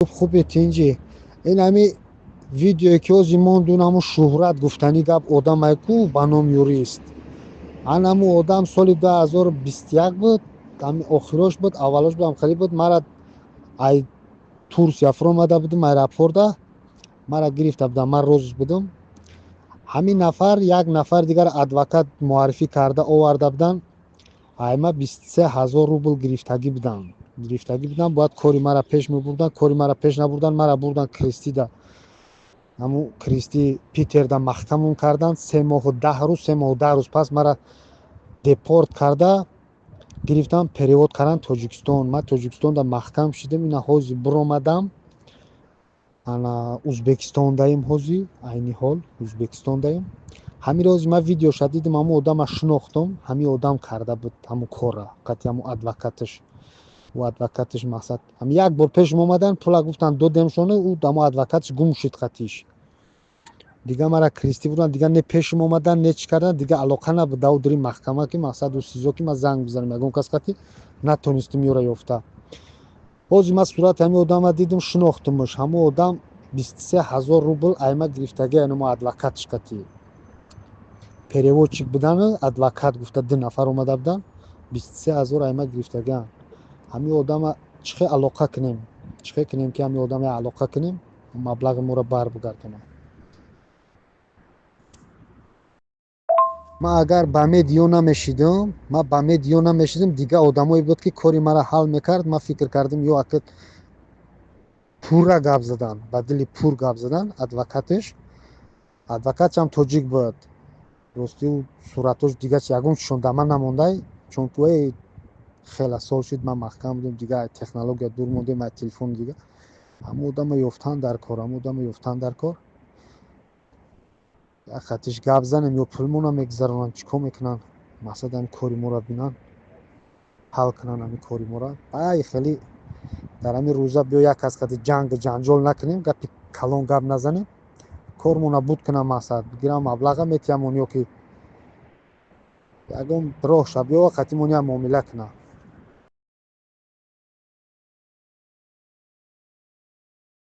خوبه تینجی این همی ویدیو که از ایمان دونم شهرت گفتنی گب آدم ایکو بانام یوریست ان همو آدم سال 2021 بود همی آخراش بود اولاش بود هم خیلی بود مرا ای تورسیا فرام آمده بودم مرا پورده مرا گرفته بودم من روز بودم همین نفر یک نفر دیگر ادوکات معرفی کرده آورده بودن айма 23000 рубл гирифтагӣ будам бояд кори мара пеш мебурдан кори мара пеш набурдан мара бурдан кристида ҳаму кристи питерда маҳкамон кардан 3 моҳу 10 рӯз 3 моҳу 10 рӯз пас мара депорт карда гирифтам перевод кардан тоҷикистон ман тоҷикистонда маҳкам шудам ина ҳози буромадам ана узбекистондаим ҳози айни ҳол узбекистондаим ҳамин рози ман видеоша дидам ҳамун одама шинохтам ҳамин одам карда буд ҳамун корра қати ҳамун адвокатиш мақсад ҳамин як бор пешм омадан пула гуфтан додемшона ӯ ҳамун адвокатиш гум шуд қатиш дига мара кристи бурдан дига не пешм омадан не чӣ кардан дига алоқа набуд даву дури маҳкама ки мақсад ӯ сизо ки ман занг бизанам ягон кас қати натонистим ёра ёфта ҳозир ман сурати ҳамин одама дидам шинохтамш ҳамун одам 23000 рубл айма гирифтаги ҳамун адвокатиш қати переводчик будан адвокат гуфта 2 нафар омада будан 23000 айма гирифтаган ҳамин одама чихе алоқа кунем ки ҳамин одама алоқа кунем маблағи моро бар бугардонам ман агар ба медиё намешидам дига одамое буд ки кори мара ҳал мекард ман фикр кардам ё акид пурра гап задан ба дили пур гап задан адвокатам тоҷик буд рости ӯ суратош дигач ягон чишон да ман намондай чун ки хела сол шуд ман маҳкам будам дига технология дур мондем аз телефон дига ҳамун одама ёфтан дар кор як хатиш гап занем ё пулмона мегзаронанд чӣ кор мекунанд мақсад ҳами кори моро бинанд ҳал кунанд ҳами кори моро ай хеле дар ҳамин рӯза биё як кас қади ҷангу ҷанҷол накунем гапи калон гап назанем кормона буд кунам мақсад бигирам маблаға метиҳамон ё ки ягон роҳ шаб ё қати моням муомила кунам